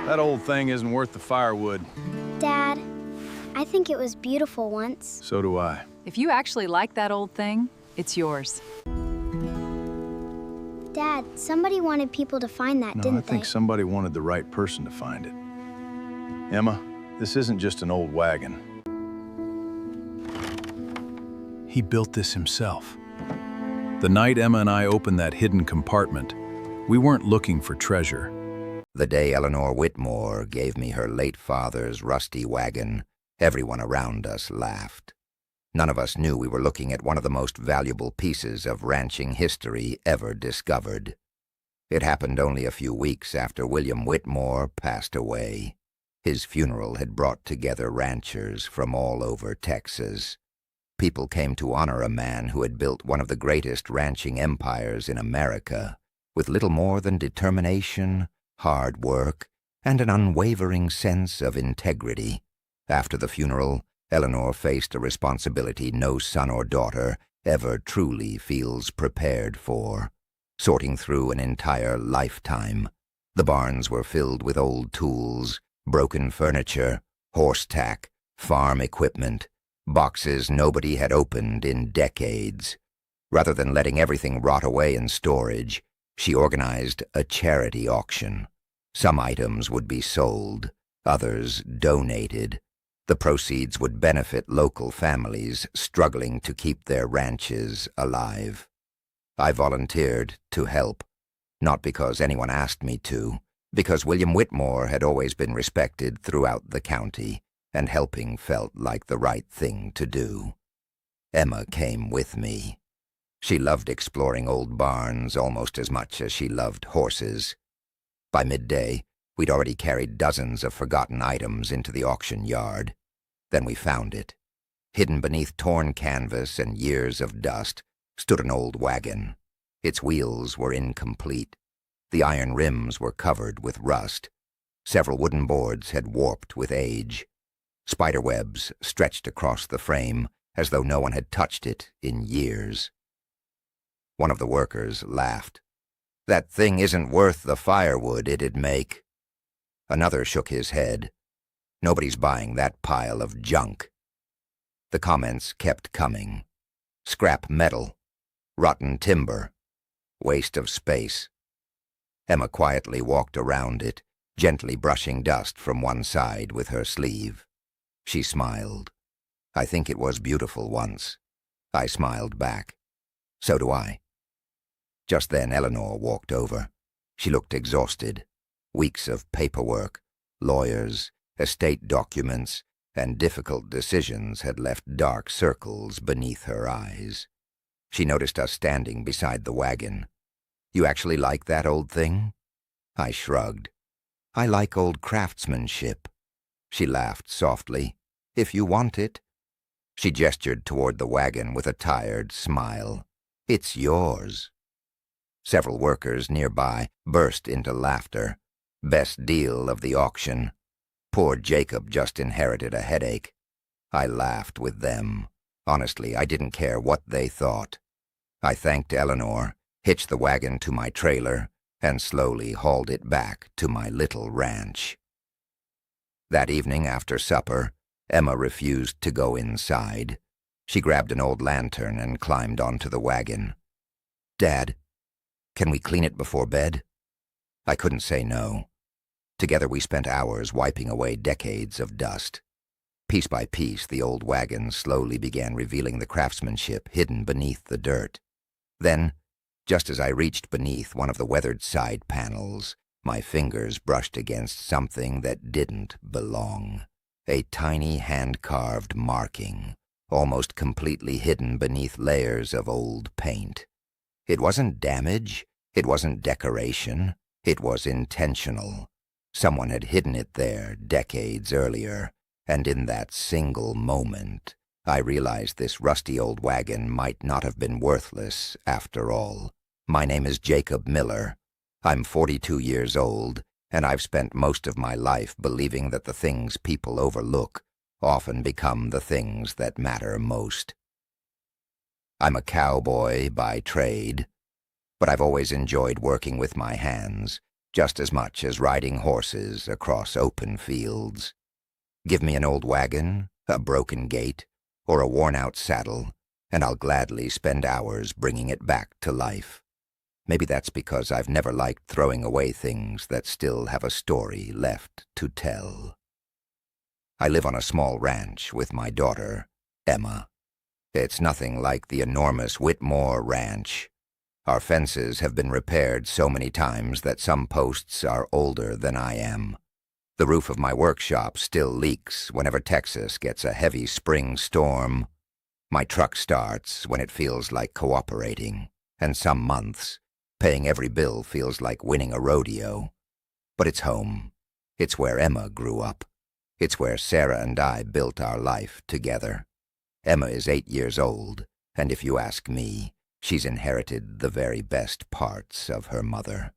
That old thing isn't worth the firewood. Dad, I think it was beautiful once. So do I. If you actually like that old thing, it's yours. Dad, somebody wanted people to find that, No, didn't I think they? somebody wanted the right person to find it. Emma, this isn't just an old wagon. He built this himself. The night Emma and I opened that hidden compartment, we weren't looking for treasure. The day Eleanor Whitmore gave me her late father's rusty wagon, everyone around us laughed. None of us knew we were looking at one of the most valuable pieces of ranching history ever discovered. It happened only a few weeks after William Whitmore passed away. His funeral had brought together ranchers from all over Texas. People came to honor a man who had built one of the greatest ranching empires in America, with little more than determination, hard work, and an unwavering sense of integrity. After the funeral, Eleanor faced a responsibility no son or daughter ever truly feels prepared for, sorting through an entire lifetime. The barns were filled with old tools, broken furniture, horse tack, farm equipment, boxes nobody had opened in decades. Rather than letting everything rot away in storage, she organized a charity auction. Some items would be sold, others donated. The proceeds would benefit local families struggling to keep their ranches alive. I volunteered to help, not because anyone asked me to, because William Whitmore had always been respected throughout the county, and helping felt like the right thing to do. Emma came with me. She loved exploring old barns almost as much as she loved horses. By midday, we'd already carried dozens of forgotten items into the auction yard. Then we found it. Hidden beneath torn canvas and years of dust stood an old wagon. Its wheels were incomplete. The iron rims were covered with rust. Several wooden boards had warped with age. Spiderwebs stretched across the frame as though no one had touched it in years. One of the workers laughed. "That thing isn't worth the firewood it'd make." Another shook his head. "Nobody's buying that pile of junk." The comments kept coming. Scrap metal, rotten timber, waste of space. Emma quietly walked around it, gently brushing dust from one side with her sleeve. She smiled. "I think it was beautiful once." I smiled back. "So do I." Just then Eleanor walked over. She looked exhausted. Weeks of paperwork, lawyers, estate documents, and difficult decisions had left dark circles beneath her eyes. She noticed us standing beside the wagon. "You actually like that old thing?" I shrugged. "I like old craftsmanship." She laughed softly. "If you want it." She gestured toward the wagon with a tired smile. "It's yours." Several workers nearby burst into laughter. Best deal of the auction. Poor Jacob just inherited a headache. I laughed with them. Honestly, I didn't care what they thought. I thanked Eleanor, hitched the wagon to my trailer, and slowly hauled it back to my little ranch. That evening after supper, Emma refused to go inside. She grabbed an old lantern and climbed onto the wagon. "Dad, can we clean it before bed?" I couldn't say no. Together we spent hours wiping away decades of dust. Piece by piece, the old wagon slowly began revealing the craftsmanship hidden beneath the dirt. Then, just as I reached beneath one of the weathered side panels, my fingers brushed against something that didn't belong. A tiny hand-carved marking, almost completely hidden beneath layers of old paint. It wasn't damage, it wasn't decoration, it was intentional. Someone had hidden it there decades earlier, and in that single moment, I realized this rusty old wagon might not have been worthless after all. My name is Jacob Miller. I'm 42 years old, and I've spent most of my life believing that the things people overlook often become the things that matter most. I'm a cowboy by trade, but I've always enjoyed working with my hands, just as much as riding horses across open fields. Give me an old wagon, a broken gate, or a worn-out saddle, and I'll gladly spend hours bringing it back to life. Maybe that's because I've never liked throwing away things that still have a story left to tell. I live on a small ranch with my daughter, Emma. It's nothing like the enormous Whitmore Ranch. Our fences have been repaired so many times that some posts are older than I am. The roof of my workshop still leaks whenever Texas gets a heavy spring storm. My truck starts when it feels like cooperating, and some months, paying every bill feels like winning a rodeo. But it's home. It's where Emma grew up. It's where Sarah and I built our life together. Emma is 8 years old, and if you ask me, she's inherited the very best parts of her mother.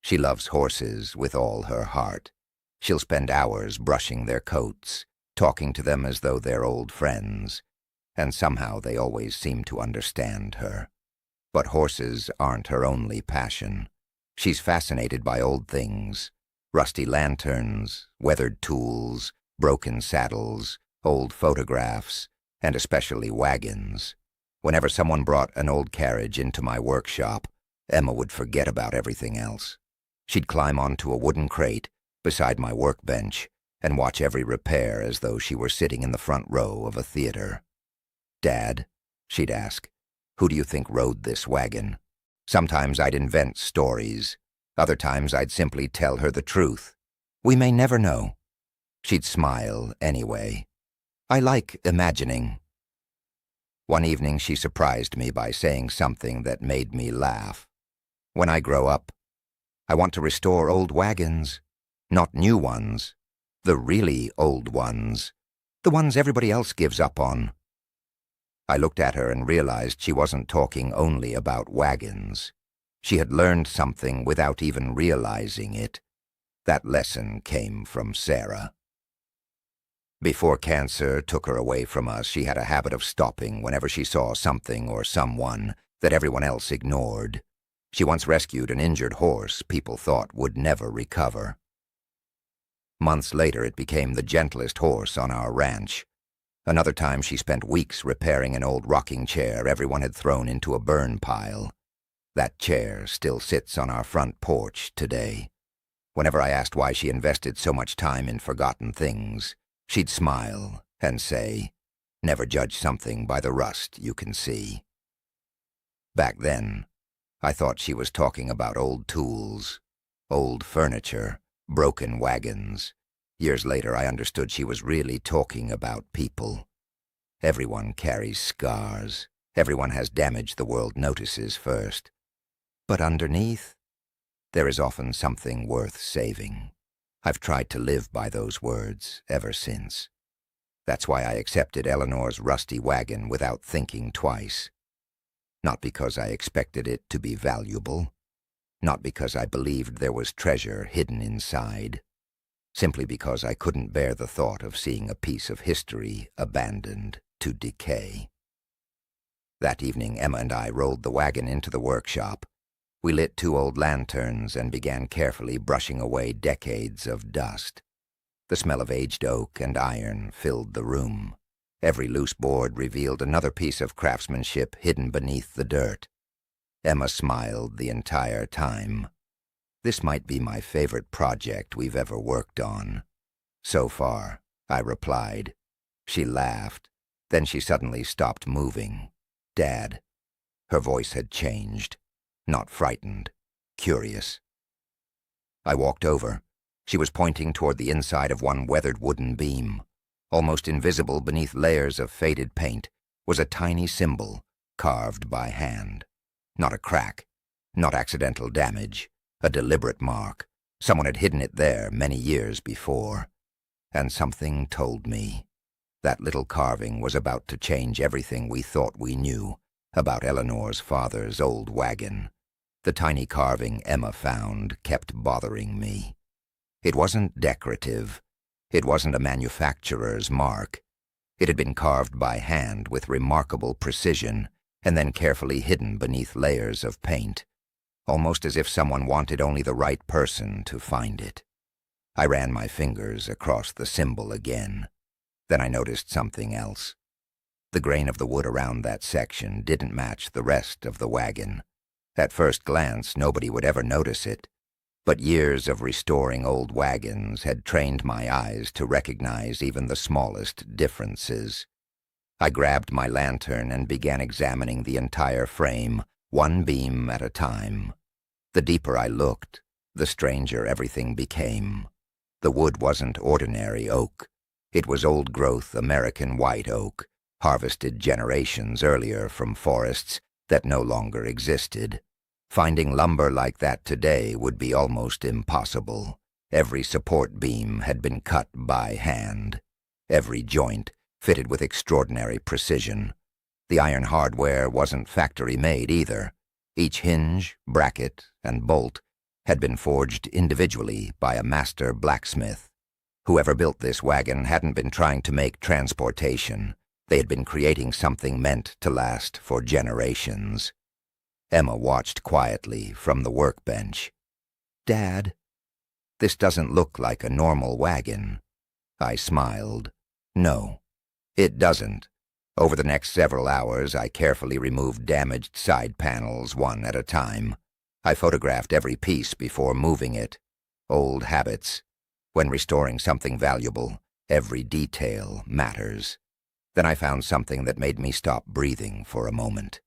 She loves horses with all her heart. She'll spend hours brushing their coats, talking to them as though they're old friends, and somehow they always seem to understand her. But horses aren't her only passion. She's fascinated by old things: rusty lanterns, weathered tools, broken saddles, old photographs, and especially wagons. Whenever someone brought an old carriage into my workshop, Emma would forget about everything else. She'd climb onto a wooden crate beside my workbench and watch every repair as though she were sitting in the front row of a theater. "Dad," she'd ask, "who do you think rode this wagon?" Sometimes I'd invent stories. Other times I'd simply tell her the truth. We may never know. She'd smile anyway. I like imagining. One evening she surprised me by saying something that made me laugh. "When I grow up, I want to restore old wagons. Not new ones. The really old ones. The ones everybody else gives up on." I looked at her and realized she wasn't talking only about wagons. She had learned something without even realizing it. That lesson came from Sarah. Before cancer took her away from us, she had a habit of stopping whenever she saw something or someone that everyone else ignored. She once rescued an injured horse people thought would never recover. Months later, it became the gentlest horse on our ranch. Another time, she spent weeks repairing an old rocking chair everyone had thrown into a burn pile. That chair still sits on our front porch today. Whenever I asked why she invested so much time in forgotten things, she'd smile and say, "Never judge something by the rust you can see." Back then, I thought she was talking about old tools, old furniture, broken wagons. Years later, I understood she was really talking about people. Everyone carries scars. Everyone has damage the world notices first. But underneath, there is often something worth saving. I've tried to live by those words ever since. That's why I accepted Eleanor's rusty wagon without thinking twice. Not because I expected it to be valuable. Not because I believed there was treasure hidden inside. Simply because I couldn't bear the thought of seeing a piece of history abandoned to decay. That evening, Emma and I rolled the wagon into the workshop. We lit 2 old lanterns and began carefully brushing away decades of dust. The smell of aged oak and iron filled the room. Every loose board revealed another piece of craftsmanship hidden beneath the dirt. Emma smiled the entire time. "This might be my favorite project we've ever worked on." "So far," I replied. She laughed. Then she suddenly stopped moving. "Dad." Her voice had changed. Not frightened, curious. I walked over. She was pointing toward the inside of one weathered wooden beam. Almost invisible beneath layers of faded paint was a tiny symbol carved by hand. Not a crack, not accidental damage, a deliberate mark. Someone had hidden it there many years before. And something told me that little carving was about to change everything we thought we knew about Eleanor's father's old wagon. The tiny carving Emma found kept bothering me. It wasn't decorative. It wasn't a manufacturer's mark. It had been carved by hand with remarkable precision and then carefully hidden beneath layers of paint. almost as if someone wanted only the right person to find it. I ran my fingers across the symbol again. Then I noticed something else. The grain of the wood around that section didn't match the rest of the wagon. At first glance, nobody would ever notice it, but years of restoring old wagons had trained my eyes to recognize even the smallest differences. I grabbed my lantern and began examining the entire frame, one beam at a time. The deeper I looked, the stranger everything became. The wood wasn't ordinary oak. It was old-growth American white oak, harvested generations earlier from forests that no longer existed. Finding lumber like that today would be almost impossible. Every support beam had been cut by hand. Every joint fitted with extraordinary precision. The iron hardware wasn't factory-made either. Each hinge, bracket, and bolt had been forged individually by a master blacksmith. Whoever built this wagon hadn't been trying to make transportation. They had been creating something meant to last for generations. Emma watched quietly from the workbench. "Dad, this doesn't look like a normal wagon." I smiled. "No, it doesn't." Over the next several hours, I carefully removed damaged side panels one at a time. I photographed every piece before moving it. Old habits. When restoring something valuable, every detail matters. Then I found something that made me stop breathing for a moment.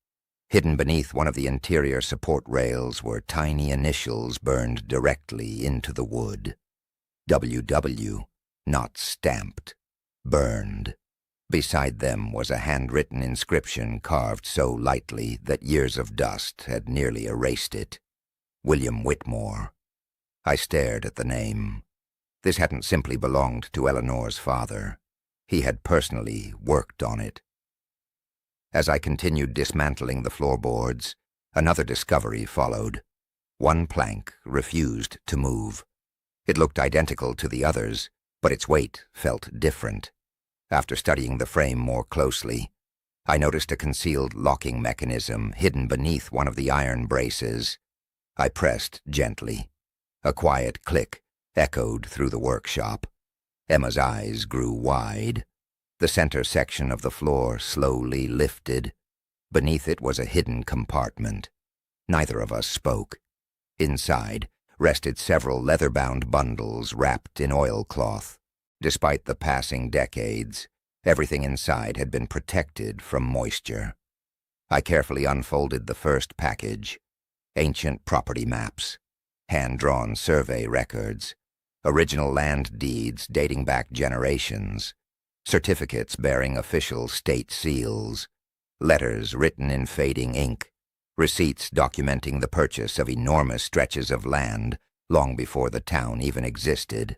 Hidden beneath one of the interior support rails were tiny initials burned directly into the wood. WW, not stamped. Burned. Beside them was a handwritten inscription carved so lightly that years of dust had nearly erased it. William Whitmore. I stared at the name. This hadn't simply belonged to Eleanor's father. He had personally worked on it. As I continued dismantling the floorboards, another discovery followed. One plank refused to move. It looked identical to the others, but its weight felt different. After studying the frame more closely, I noticed a concealed locking mechanism hidden beneath one of the iron braces. I pressed gently. A quiet click echoed through the workshop. Emma's eyes grew wide. The center section of the floor slowly lifted. Beneath it was a hidden compartment. Neither of us spoke. Inside rested several leather-bound bundles wrapped in oilcloth. Despite the passing decades, everything inside had been protected from moisture. I carefully unfolded the first package. Ancient property maps, hand-drawn survey records, original land deeds dating back generations, certificates bearing official state seals, letters written in fading ink, receipts documenting the purchase of enormous stretches of land long before the town even existed.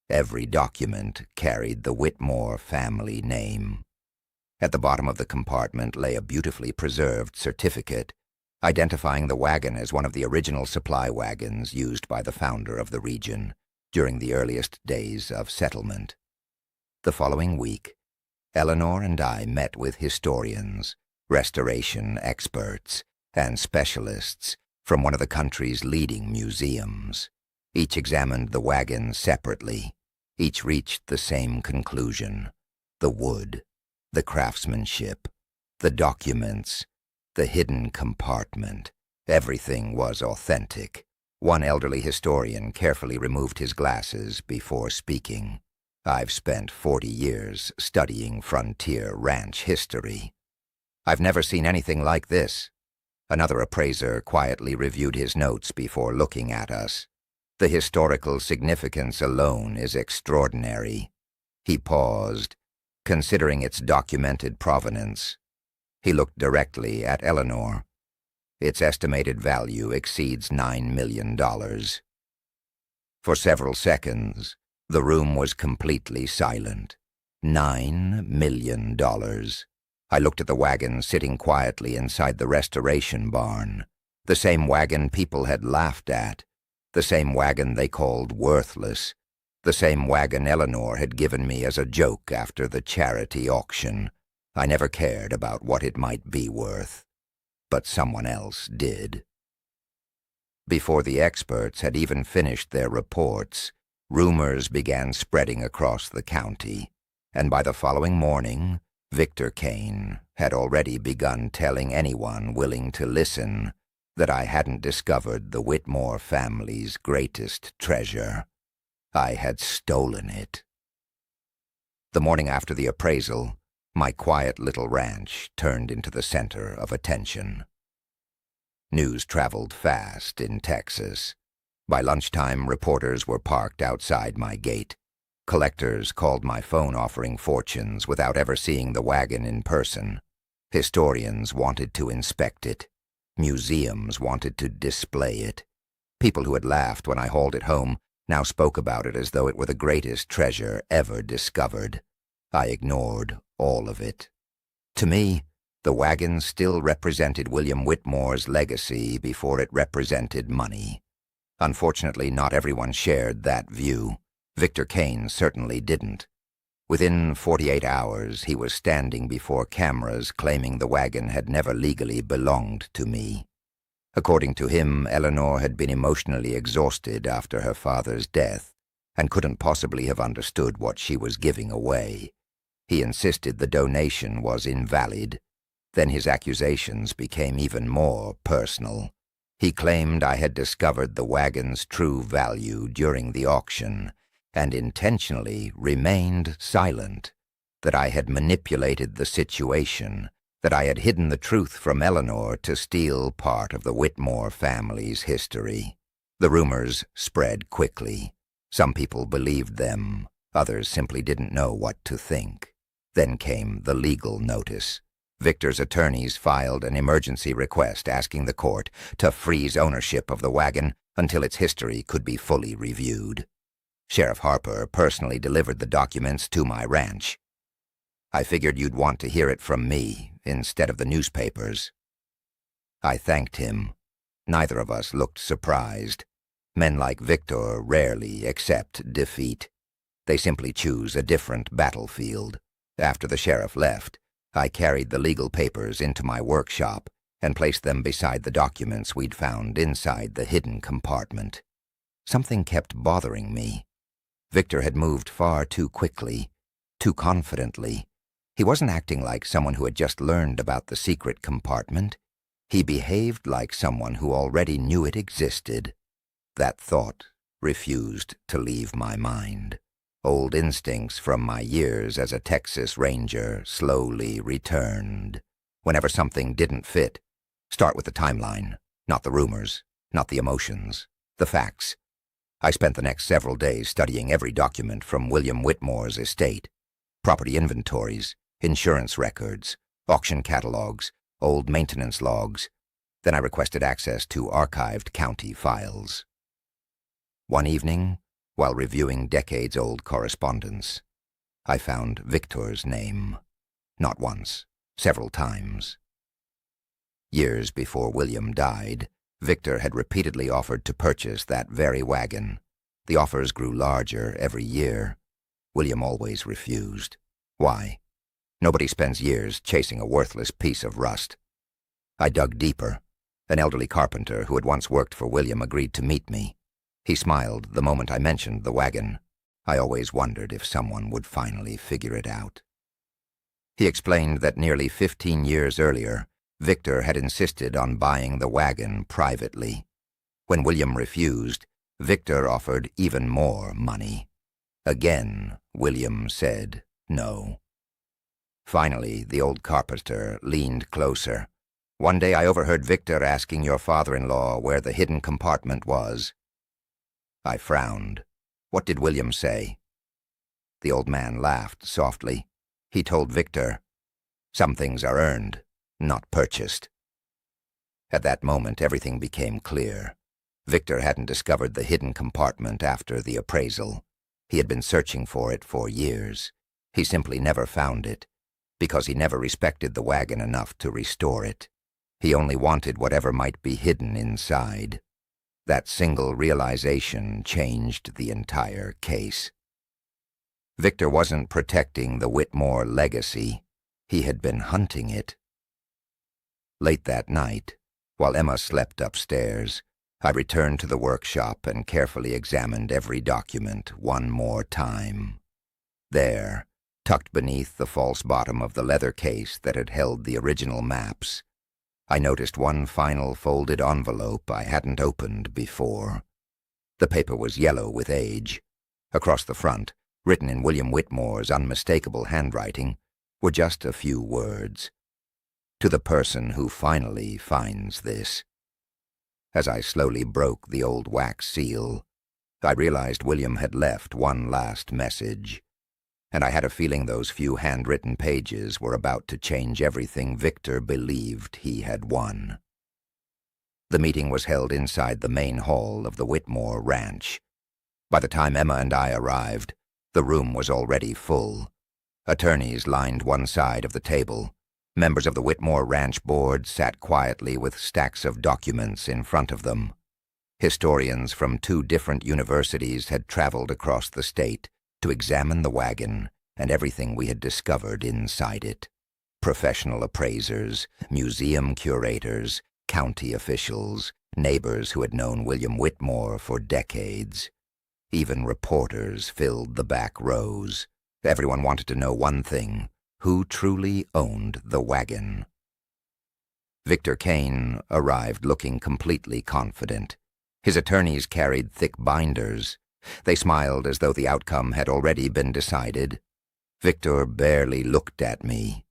Every document carried the Whitmore family name. At the bottom of the compartment lay a beautifully preserved certificate identifying the wagon as one of the original supply wagons used by the founder of the region during the earliest days of settlement. The following week, Eleanor and I met with historians, restoration experts, and specialists from one of the country's leading museums. Each examined the wagon separately. Each reached the same conclusion: the wood, the craftsmanship, the documents, the hidden compartment. Everything was authentic. One elderly historian carefully removed his glasses before speaking. "I've spent 40 years studying frontier ranch history. I've never seen anything like this." Another appraiser quietly reviewed his notes before looking at us. "The historical significance alone is extraordinary." He paused, considering its documented provenance. He looked directly at Eleanor. "Its estimated value exceeds $9 million. For several seconds, the room was completely silent. $9 million. I looked at the wagon sitting quietly inside the restoration barn. The same wagon people had laughed at. The same wagon they called worthless. The same wagon Eleanor had given me as a joke after the charity auction. I never cared about what it might be worth. But someone else did. Before the experts had even finished their reports, rumors began spreading across the county, and by the following morning, Victor Kane had already begun telling anyone willing to listen that I hadn't discovered the Whitmore family's greatest treasure. I had stolen it. The morning after the appraisal, my quiet little ranch turned into the center of attention. News traveled fast in Texas. By lunchtime, reporters were parked outside my gate. Collectors called my phone offering fortunes without ever seeing the wagon in person. Historians wanted to inspect it. Museums wanted to display it. People who had laughed when I hauled it home now spoke about it as though it were the greatest treasure ever discovered. I ignored all of it. To me, the wagon still represented William Whitmore's legacy before it represented money. Unfortunately, not everyone shared that view. Victor Kane certainly didn't. Within 48 hours, he was standing before cameras claiming the wagon had never legally belonged to me. According to him, Eleanor had been emotionally exhausted after her father's death and couldn't possibly have understood what she was giving away. He insisted the donation was invalid. Then his accusations became even more personal. He claimed I had discovered the wagon's true value during the auction and intentionally remained silent, that I had manipulated the situation, that I had hidden the truth from Eleanor to steal part of the Whitmore family's history. The rumors spread quickly. Some people believed them, others simply didn't know what to think. Then came the legal notice. Victor's attorneys filed an emergency request asking the court to freeze ownership of the wagon until its history could be fully reviewed. Sheriff Harper personally delivered the documents to my ranch. I figured you'd want to hear it from me instead of the newspapers. I thanked him. Neither of us looked surprised. Men like Victor rarely accept defeat. They simply choose a different battlefield. After the sheriff left, I carried the legal papers into my workshop and placed them beside the documents we'd found inside the hidden compartment. Something kept bothering me. Victor had moved far too quickly, too confidently. He wasn't acting like someone who had just learned about the secret compartment. He behaved like someone who already knew it existed. That thought refused to leave my mind. Old instincts from my years as a Texas Ranger slowly returned. Whenever something didn't fit, start with the timeline, not the rumors, not the emotions, the facts. I spent the next several days studying every document from William Whitmore's estate. Property inventories, insurance records, auction catalogs, old maintenance logs. Then I requested access to archived county files. One evening, while reviewing decades-old correspondence, I found Victor's name. Not once, several times. Years before William died, Victor had repeatedly offered to purchase that very wagon. The offers grew larger every year. William always refused. Why? Nobody spends years chasing a worthless piece of rust. I dug deeper. An elderly carpenter who had once worked for William agreed to meet me. He smiled the moment I mentioned the wagon. I always wondered if someone would finally figure it out. He explained that nearly 15 years earlier, Victor had insisted on buying the wagon privately. When William refused, Victor offered even more money. Again, William said no. Finally, the old carpenter leaned closer. One day I overheard Victor asking your father-in-law where the hidden compartment was. I frowned. What did William say? The old man laughed softly. He told Victor, "Some things are earned, not purchased." At that moment, everything became clear. Victor hadn't discovered the hidden compartment after the appraisal. He had been searching for it for years. He simply never found it, because he never respected the wagon enough to restore it. He only wanted whatever might be hidden inside. That single realization changed the entire case. Victor wasn't protecting the Whitmore legacy. He had been hunting it. Late that night, while Emma slept upstairs, I returned to the workshop and carefully examined every document one more time. There, tucked beneath the false bottom of the leather case that had held the original maps, I noticed one final folded envelope I hadn't opened before. The paper was yellow with age. Across the front, written in William Whitmore's unmistakable handwriting, were just a few words. To the person who finally finds this. As I slowly broke the old wax seal, I realized William had left one last message, and I had a feeling those few handwritten pages were about to change everything Victor believed he had won. The meeting was held inside the main hall of the Whitmore Ranch. By the time Emma and I arrived, the room was already full. Attorneys lined one side of the table. Members of the Whitmore Ranch Board sat quietly with stacks of documents in front of them. Historians from 2 different universities had traveled across the state to examine the wagon and everything we had discovered inside it. Professional appraisers, museum curators, county officials, neighbors who had known William Whitmore for decades. Even reporters filled the back rows. Everyone wanted to know one thing: who truly owned the wagon? Victor Kane arrived looking completely confident. His attorneys carried thick binders. They smiled as though the outcome had already been decided. Victor barely looked at me.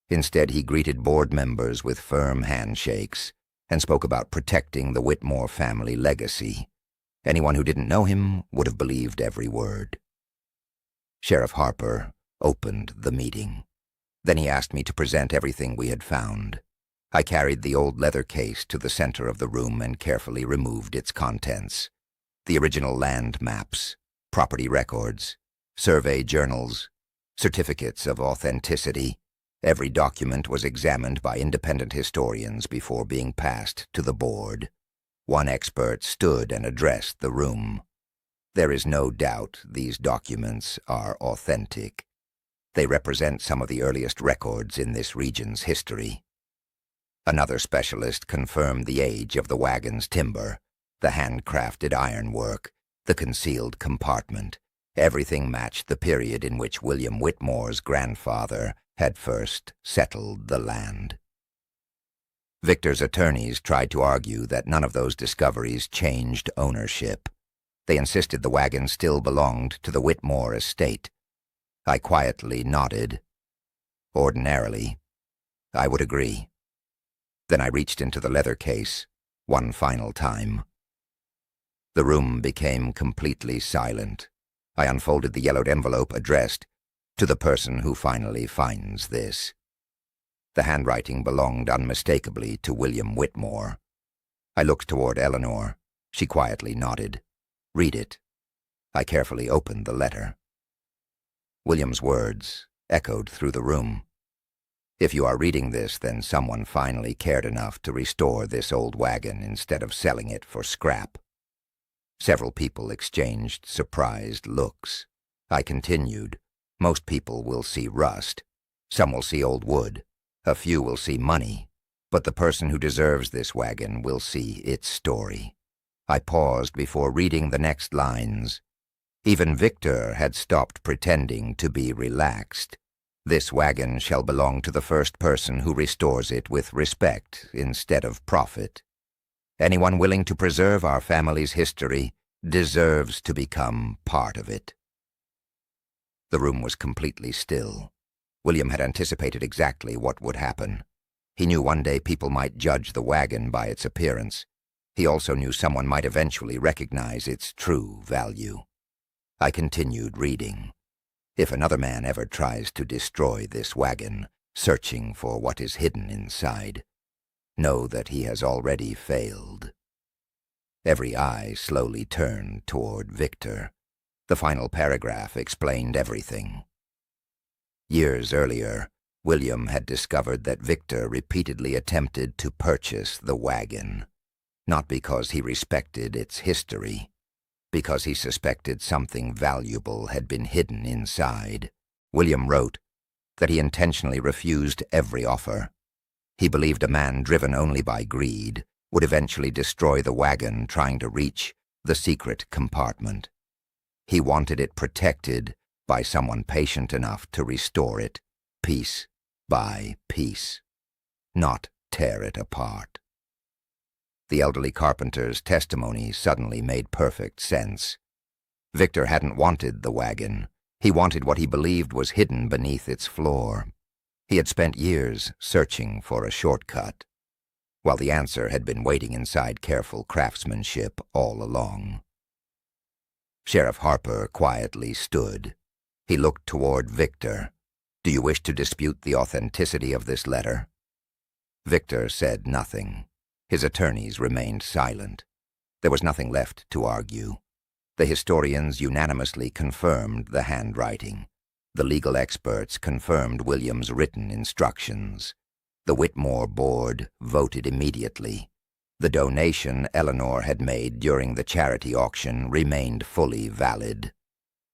Instead, he greeted board members with firm handshakes and spoke about protecting the Whitmore family legacy. Anyone who didn't know him would have believed every word. Sheriff Harper opened the meeting. Then he asked me to present everything we had found. I carried the old leather case to the center of the room and carefully removed its contents. The original land maps, property records, survey journals, certificates of authenticity. Every document was examined by independent historians before being passed to the board. One expert stood and addressed the room. There is no doubt these documents are authentic. They represent some of the earliest records in this region's history. Another specialist confirmed the age of the wagon's timber, the handcrafted ironwork, the concealed compartment. Everything matched the period in which William Whitmore's grandfather had first settled the land. Victor's attorneys tried to argue that none of those discoveries changed ownership. They insisted the wagon still belonged to the Whitmore estate. I quietly nodded. Ordinarily, I would agree. Then I reached into the leather case, one final time. The room became completely silent. I unfolded the yellowed envelope addressed, "To the person who finally finds this." The handwriting belonged unmistakably to William Whitmore. I looked toward Eleanor. She quietly nodded. "Read it." I carefully opened the letter. William's words echoed through the room. "If you are reading this, then someone finally cared enough to restore this old wagon instead of selling it for scrap." Several people exchanged surprised looks. I continued. "Most people will see rust. Some will see old wood. A few will see money. But the person who deserves this wagon will see its story." I paused before reading the next lines. Even Victor had stopped pretending to be relaxed. "This wagon shall belong to the first person who restores it with respect instead of profit. Anyone willing to preserve our family's history deserves to become part of it." The room was completely still. William had anticipated exactly what would happen. He knew one day people might judge the wagon by its appearance. He also knew someone might eventually recognize its true value. I continued reading. "If another man ever tries to destroy this wagon, searching for what is hidden inside, know that he has already failed." Every eye slowly turned toward Victor. The final paragraph explained everything. Years earlier, William had discovered that Victor repeatedly attempted to purchase the wagon, not because he respected its history, because he suspected something valuable had been hidden inside. William wrote that he intentionally refused every offer. He believed a man driven only by greed would eventually destroy the wagon trying to reach the secret compartment. He wanted it protected by someone patient enough to restore it piece by piece, not tear it apart. The elderly carpenter's testimony suddenly made perfect sense. Victor hadn't wanted the wagon. He wanted what he believed was hidden beneath its floor. He had spent years searching for a shortcut, while the answer had been waiting inside careful craftsmanship all along. Sheriff Harper quietly stood. He looked toward Victor. "Do you wish to dispute the authenticity of this letter?" Victor said nothing. His attorneys remained silent. There was nothing left to argue. The historians unanimously confirmed the handwriting. The legal experts confirmed William's written instructions. The Whitmore board voted immediately. The donation Eleanor had made during the charity auction remained fully valid.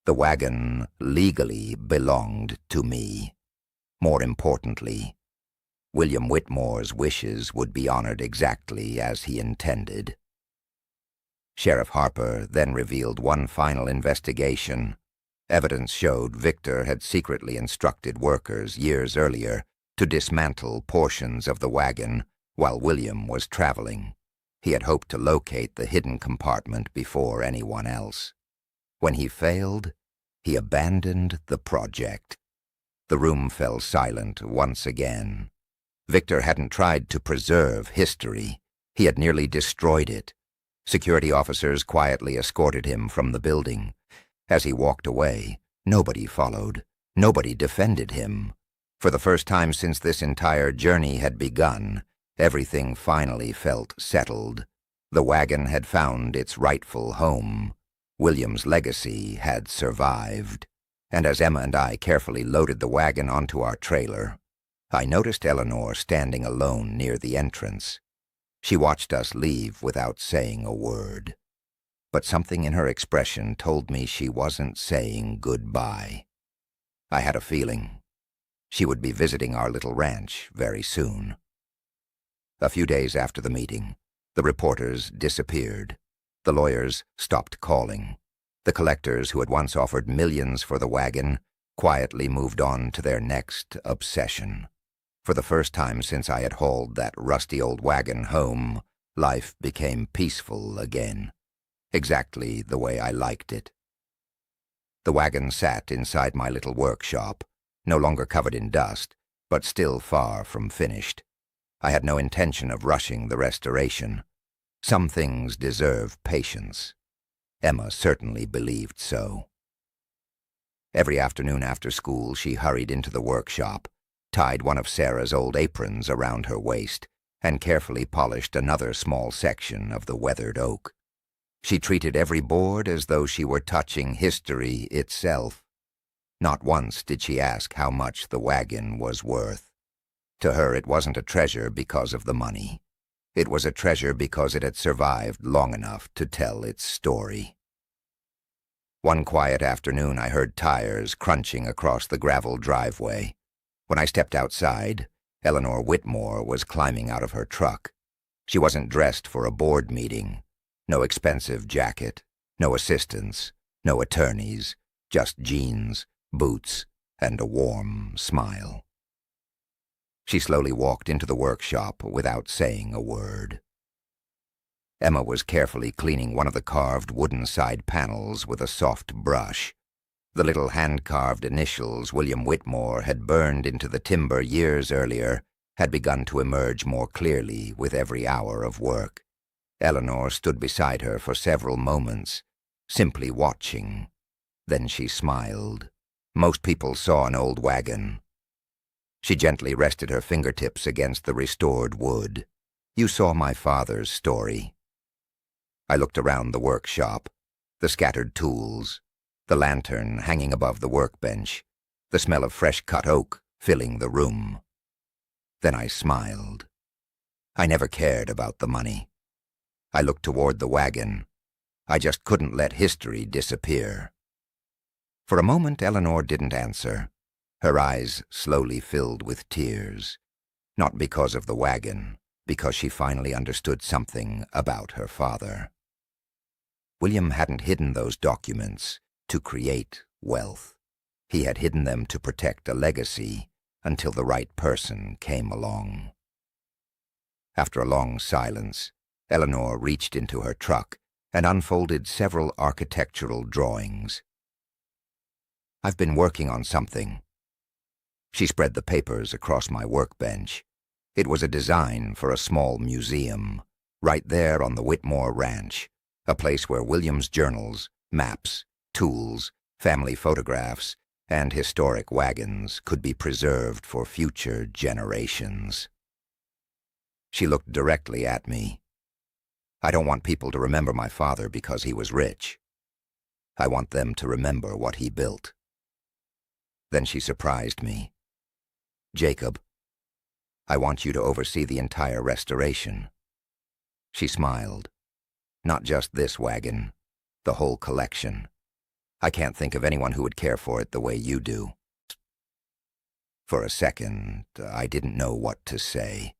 The wagon legally belonged to me. More importantly, William Whitmore's wishes would be honored exactly as he intended. Sheriff Harper then revealed one final investigation. Evidence showed Victor had secretly instructed workers years earlier to dismantle portions of the wagon while William was traveling. He had hoped to locate the hidden compartment before anyone else. When he failed, he abandoned the project. The room fell silent once again. Victor hadn't tried to preserve history. He had nearly destroyed it. Security officers quietly escorted him from the building. As he walked away, nobody followed. Nobody defended him. For the first time since this entire journey had begun, everything finally felt settled. The wagon had found its rightful home. William's legacy had survived. And as Emma and I carefully loaded the wagon onto our trailer, I noticed Eleanor standing alone near the entrance. She watched us leave without saying a word. But something in her expression told me she wasn't saying goodbye. I had a feeling she would be visiting our little ranch very soon. A few days after the meeting, the reporters disappeared. The lawyers stopped calling. The collectors who had once offered millions for the wagon quietly moved on to their next obsession. For the first time since I had hauled that rusty old wagon home, life became peaceful again, exactly the way I liked it. The wagon sat inside my little workshop, no longer covered in dust, but still far from finished. I had no intention of rushing the restoration. Some things deserve patience. Emma certainly believed so. Every afternoon after school, she hurried into the workshop, tied one of Sarah's old aprons around her waist, and carefully polished another small section of the weathered oak. She treated every board as though she were touching history itself. Not once did she ask how much the wagon was worth. To her, it wasn't a treasure because of the money. It was a treasure because it had survived long enough to tell its story. One quiet afternoon, I heard tires crunching across the gravel driveway. When I stepped outside, Eleanor Whitmore was climbing out of her truck. She wasn't dressed for a board meeting. No expensive jacket, no assistants, no attorneys, just jeans, boots, and a warm smile. She slowly walked into the workshop without saying a word. Emma was carefully cleaning one of the carved wooden side panels with a soft brush. The little hand-carved initials William Whitmore had burned into the timber years earlier had begun to emerge more clearly with every hour of work. Eleanor stood beside her for several moments, simply watching. Then she smiled. Most people saw an old wagon. She gently rested her fingertips against the restored wood. "You saw my father's story." I looked around the workshop, the scattered tools, the lantern hanging above the workbench, the smell of fresh-cut oak filling the room. Then I smiled. I never cared about the money. I looked toward the wagon. I just couldn't let history disappear. For a moment, Eleanor didn't answer. Her eyes slowly filled with tears, not because of the wagon, because she finally understood something about her father. William hadn't hidden those documents to create wealth. He had hidden them to protect a legacy until the right person came along. After a long silence, Eleanor reached into her truck and unfolded several architectural drawings. "I've been working on something." She spread the papers across my workbench. It was a design for a small museum, right there on the Whitmore Ranch, a place where William's journals, maps, tools, family photographs, and historic wagons could be preserved for future generations. She looked directly at me. "I don't want people to remember my father because he was rich. I want them to remember what he built." Then she surprised me. "Jacob, I want you to oversee the entire restoration." She smiled. "Not just this wagon, the whole collection. I can't think of anyone who would care for it the way you do." For a second, I didn't know what to say.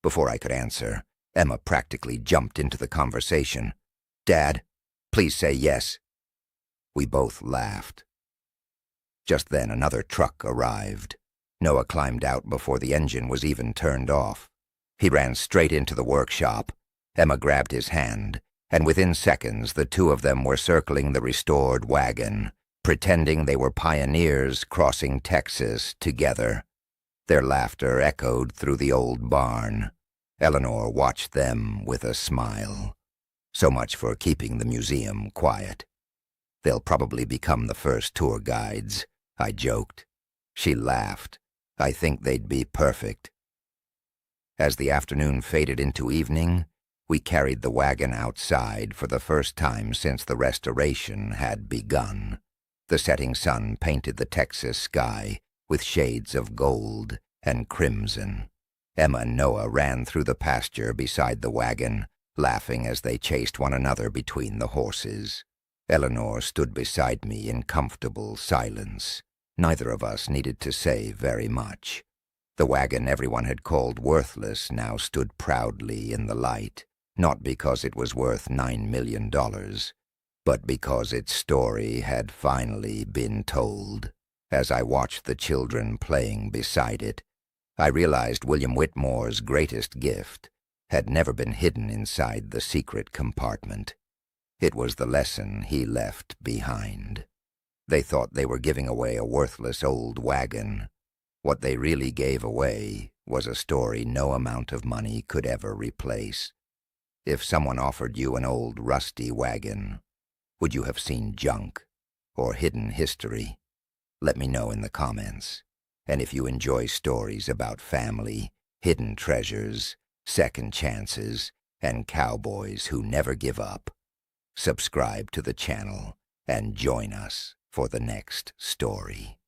Before I could answer, Emma practically jumped into the conversation. "Dad, please say yes." We both laughed. Just then another truck arrived. Noah climbed out before the engine was even turned off. He ran straight into the workshop. Emma grabbed his hand, and within seconds the two of them were circling the restored wagon, pretending they were pioneers crossing Texas together. Their laughter echoed through the old barn. Eleanor watched them with a smile. So much for keeping the museum quiet. "They'll probably become the first tour guides," I joked. She laughed. "I think they'd be perfect." As the afternoon faded into evening, we carried the wagon outside for the first time since the restoration had begun. The setting sun painted the Texas sky with shades of gold and crimson. Emma and Noah ran through the pasture beside the wagon, laughing as they chased one another between the horses. Eleanor stood beside me in comfortable silence. Neither of us needed to say very much. The wagon everyone had called worthless now stood proudly in the light, not because it was worth $9 million, but because its story had finally been told. As I watched the children playing beside it, I realized William Whitmore's greatest gift had never been hidden inside the secret compartment. It was the lesson he left behind. They thought they were giving away a worthless old wagon. What they really gave away was a story no amount of money could ever replace. If someone offered you an old rusty wagon, would you have seen junk or hidden history? Let me know in the comments. And if you enjoy stories about family, hidden treasures, second chances, and cowboys who never give up, subscribe to the channel and join us for the next story.